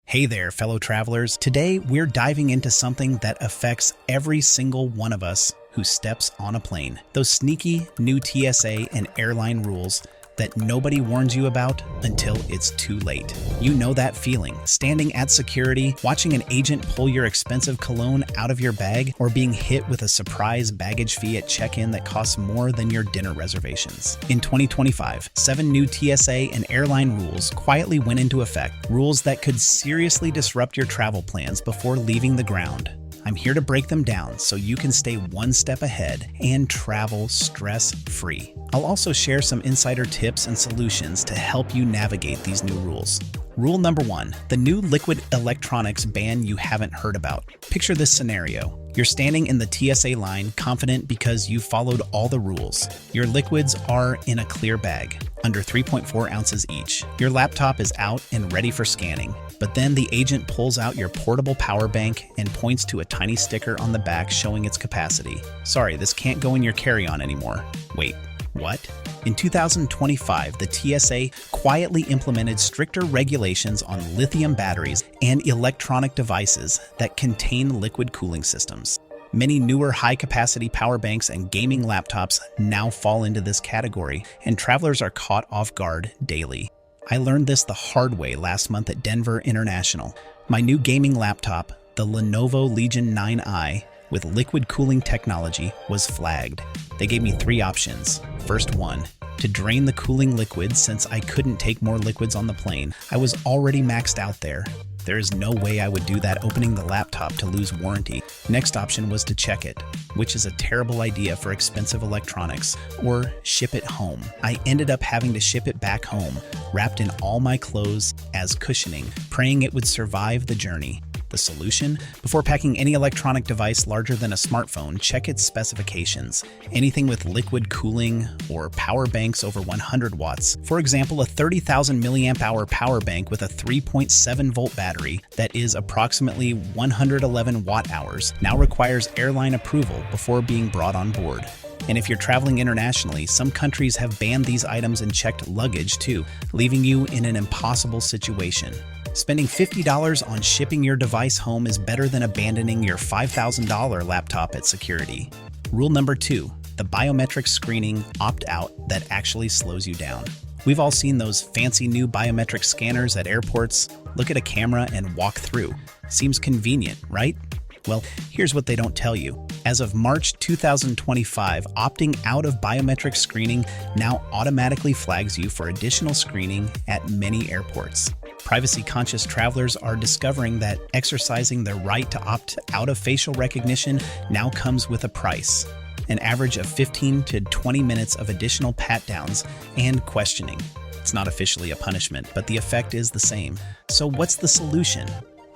Hey there, fellow travelers. Today, we're diving into something that affects every single one of us who steps on a plane. Those sneaky new TSA and airline rules that nobody warns you about until it's too late. You know that feeling, standing at security, watching an agent pull your expensive cologne out of your bag, or being hit with a surprise baggage fee at check-in that costs more than your dinner reservations. In 2025, 7 new TSA and airline rules quietly went into effect, rules that could seriously disrupt your travel plans before leaving the ground. I'm here to break them down so you can stay one step ahead and travel stress-free. I'll also share some insider tips and solutions to help you navigate these new rules. Rule number 1, the new liquid electronics ban you haven't heard about. Picture this scenario. You're standing in the TSA line, confident because you followed all the rules. Your liquids are in a clear bag, under 3.4 ounces each. Your laptop is out and ready for scanning. But then the agent pulls out your portable power bank and points to a tiny sticker on the back showing its capacity. Sorry, this can't go in your carry-on anymore. Wait, what? In 2025, the TSA quietly implemented stricter regulations on lithium batteries and electronic devices that contain liquid cooling systems. Many newer high-capacity power banks and gaming laptops now fall into this category, and travelers are caught off guard daily. I learned this the hard way last month at Denver International. My new gaming laptop, the Lenovo Legion 9i, with liquid cooling technology, was flagged. They gave me 3 options. First one, to drain the cooling liquid since I couldn't take more liquids on the plane. I was already maxed out there. There is no way I would do that opening the laptop to lose warranty. Next option was to check it, which is a terrible idea for expensive electronics, or ship it home. I ended up having to ship it back home, wrapped in all my clothes as cushioning, praying it would survive the journey. The solution? Before packing any electronic device larger than a smartphone, check its specifications. Anything with liquid cooling or power banks over 100 watts. For example, a 30,000 milliamp hour power bank with a 3.7 volt battery that is approximately 111 watt hours now requires airline approval before being brought on board. And if you're traveling internationally, some countries have banned these items and checked luggage too, leaving you in an impossible situation. Spending $50 on shipping your device home is better than abandoning your $5,000 laptop at security. Rule number 2, the biometric screening opt-out that actually slows you down. We've all seen those fancy new biometric scanners at airports. Look at a camera and walk through. Seems convenient, right? Well, here's what they don't tell you. As of March 2025, opting out of biometric screening now automatically flags you for additional screening at many airports. Privacy-conscious travelers are discovering that exercising their right to opt out of facial recognition now comes with a price. An average of 15 to 20 minutes of additional pat-downs and questioning. It's not officially a punishment, but the effect is the same. So what's the solution?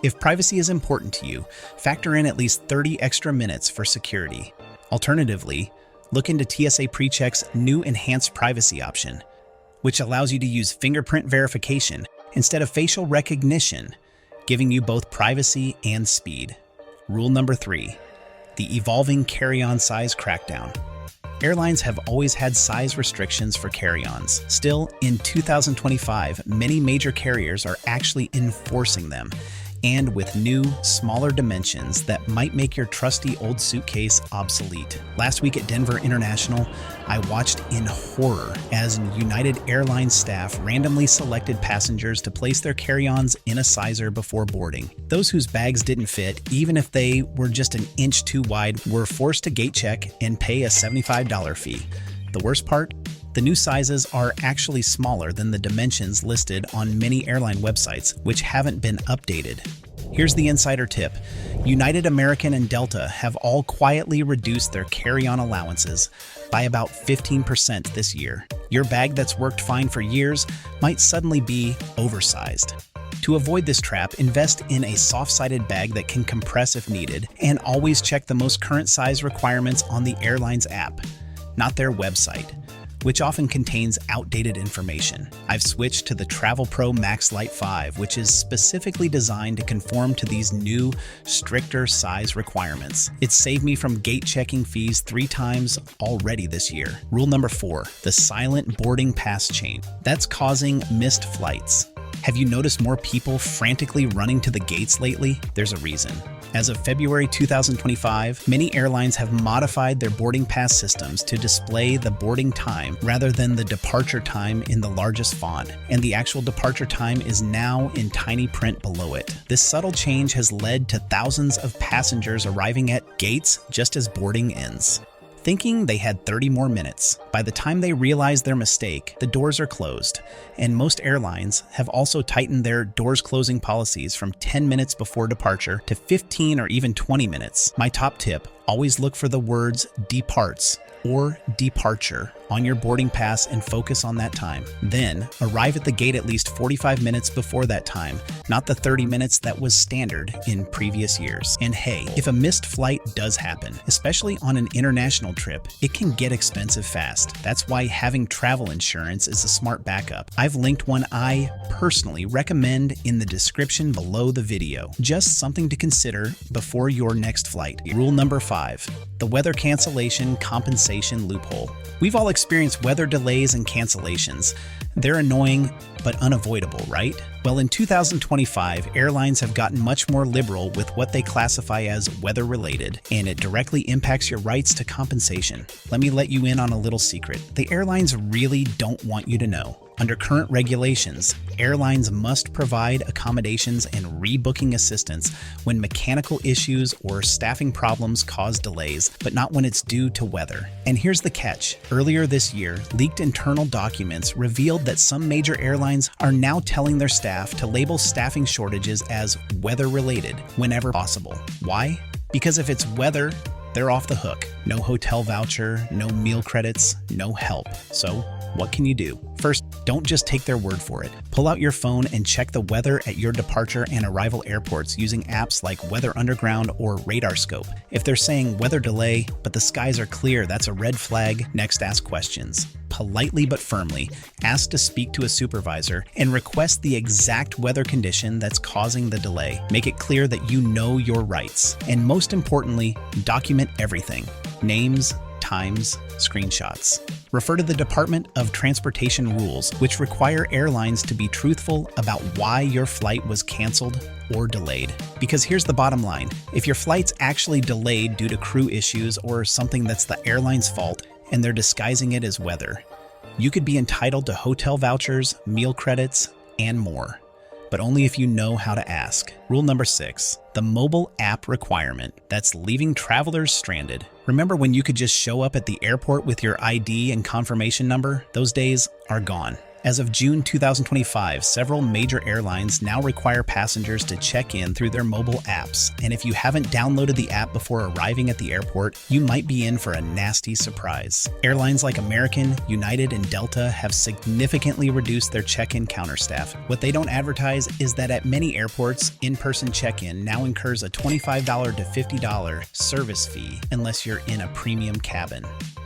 If privacy is important to you, factor in at least 30 extra minutes for security. Alternatively, look into TSA PreCheck's new enhanced privacy option, which allows you to use fingerprint verification instead of facial recognition, giving you both privacy and speed. Rule number 3, the evolving carry-on size crackdown. Airlines have always had size restrictions for carry-ons. Still, in 2025, many major carriers are actually enforcing them, and with new, smaller dimensions that might make your trusty old suitcase obsolete. Last week at Denver International, I watched in horror as United Airlines staff randomly selected passengers to place their carry-ons in a sizer before boarding. Those whose bags didn't fit, even if they were just an inch too wide, were forced to gate check and pay a $75 fee. The worst part? The new sizes are actually smaller than the dimensions listed on many airline websites, which haven't been updated. Here's the insider tip. United, American, and Delta have all quietly reduced their carry-on allowances by about 15% this year. Your bag that's worked fine for years might suddenly be oversized. To avoid this trap, invest in a soft-sided bag that can compress if needed, and always check the most current size requirements on the airline's app, not their website, which often contains outdated information. I've switched to the Travel Pro Max Lite 5, which is specifically designed to conform to these new, stricter size requirements. It's saved me from gate checking fees 3 times already this year. Rule number 4, the silent boarding pass chain. That's causing missed flights. Have you noticed more people frantically running to the gates lately? There's a reason. As of February 2025, many airlines have modified their boarding pass systems to display the boarding time rather than the departure time in the largest font, and the actual departure time is now in tiny print below it. This subtle change has led to thousands of passengers arriving at gates just as boarding ends, thinking they had 30 more minutes. By the time they realize their mistake, the doors are closed, and most airlines have also tightened their doors closing policies from 10 minutes before departure to 15 or even 20 minutes. My top tip, always look for the words departs or departure on your boarding pass and focus on that time. Then arrive at the gate at least 45 minutes before that time, not the 30 minutes that was standard in previous years. And hey, if a missed flight does happen, especially on an international trip, it can get expensive fast. That's why having travel insurance is a smart backup. I've linked one I personally recommend in the description below the video. Just something to consider before your next flight. Rule number 5, the weather cancellation compensation loophole. We've all experienced weather delays and cancellations. They're annoying, but unavoidable, right? Well, in 2025, airlines have gotten much more liberal with what they classify as weather-related, and it directly impacts your rights to compensation. Let me let you in on a little secret. The airlines really don't want you to know. Under current regulations, airlines must provide accommodations and rebooking assistance when mechanical issues or staffing problems cause delays, but not when it's due to weather. And here's the catch. Earlier this year, leaked internal documents revealed that some major airlines are now telling their staff to label staffing shortages as weather-related whenever possible. Why? Because if it's weather, they're off the hook. No hotel voucher, no meal credits, no help. So, what can you do? First, don't just take their word for it. Pull out your phone and check the weather at your departure and arrival airports using apps like Weather Underground or RadarScope. If they're saying weather delay, but the skies are clear, that's a red flag. Next, ask questions. Politely but firmly, ask to speak to a supervisor and request the exact weather condition that's causing the delay. Make it clear that you know your rights. And most importantly, document everything. Names, times, screenshots. Refer to the Department of Transportation rules, which require airlines to be truthful about why your flight was canceled or delayed. Because here's the bottom line. If your flight's actually delayed due to crew issues or something that's the airline's fault and they're disguising it as weather, you could be entitled to hotel vouchers, meal credits, and more. But only if you know how to ask. Rule number 6, the mobile app requirement that's leaving travelers stranded. Remember when you could just show up at the airport with your ID and confirmation number? Those days are gone. As of June 2025, several major airlines now require passengers to check in through their mobile apps, and if you haven't downloaded the app before arriving at the airport, you might be in for a nasty surprise. Airlines like American, United, and Delta have significantly reduced their check-in counter staff. What they don't advertise is that at many airports, in-person check-in now incurs a $25 to $50 service fee unless you're in a premium cabin.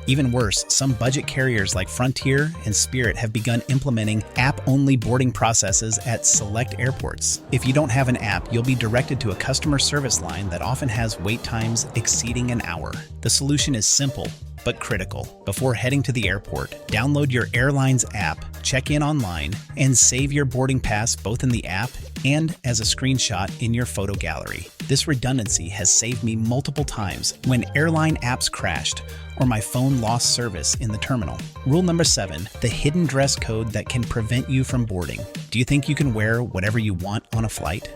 Even worse, some budget carriers like Frontier and Spirit have begun implementing app-only boarding processes at select airports. If you don't have an app, you'll be directed to a customer service line that often has wait times exceeding an hour. The solution is simple but critical. Before heading to the airport, download your airline's app, check in online, and save your boarding pass both in the app and as a screenshot in your photo gallery. This redundancy has saved me multiple times when airline apps crashed or my phone lost service in the terminal. Rule number 7, the hidden dress code that can prevent you from boarding. Do you think you can wear whatever you want on a flight?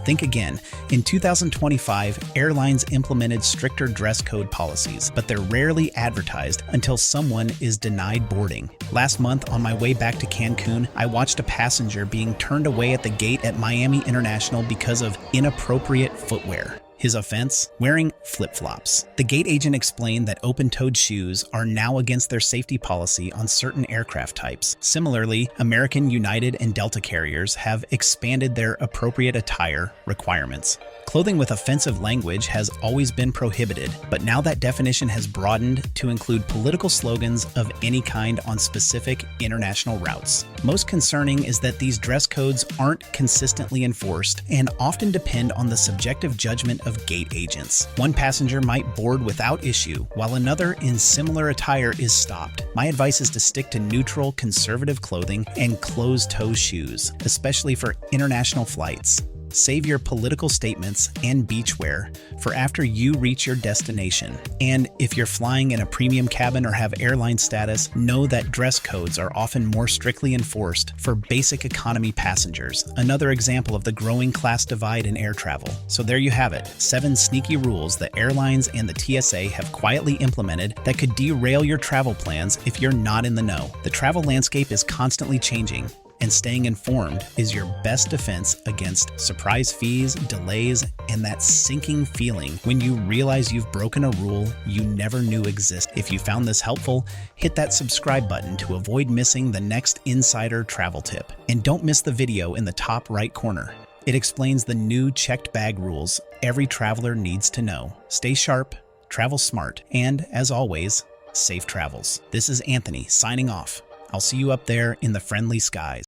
Think again. In 2025, airlines implemented stricter dress code policies, but they're rarely advertised until someone is denied boarding. Last month, on my way back to Cancun, I watched a passenger being turned away at the gate at Miami International because of inappropriate footwear. His offense? Wearing flip-flops. The gate agent explained that open-toed shoes are now against their safety policy on certain aircraft types. Similarly, American, United, and Delta carriers have expanded their appropriate attire requirements. Clothing with offensive language has always been prohibited, but now that definition has broadened to include political slogans of any kind on specific international routes. Most concerning is that these dress codes aren't consistently enforced and often depend on the subjective judgment of gate agents. One passenger might board without issue, while another in similar attire is stopped. My advice is to stick to neutral, conservative clothing and closed-toe shoes, especially for international flights. Save your political statements and beachwear for after you reach your destination. And if you're flying in a premium cabin or have airline status, know that dress codes are often more strictly enforced for basic economy passengers. Another example of the growing class divide in air travel. So there you have it, 7 sneaky rules that airlines and the TSA have quietly implemented that could derail your travel plans if you're not in the know. The travel landscape is constantly changing, and staying informed is your best defense against surprise fees, delays, and that sinking feeling when you realize you've broken a rule you never knew existed. If you found this helpful, hit that subscribe button to avoid missing the next insider travel tip. And don't miss the video in the top right corner. It explains the new checked bag rules every traveler needs to know. Stay sharp, travel smart, and as always, safe travels. This is Anthony signing off. I'll see you up there in the friendly skies.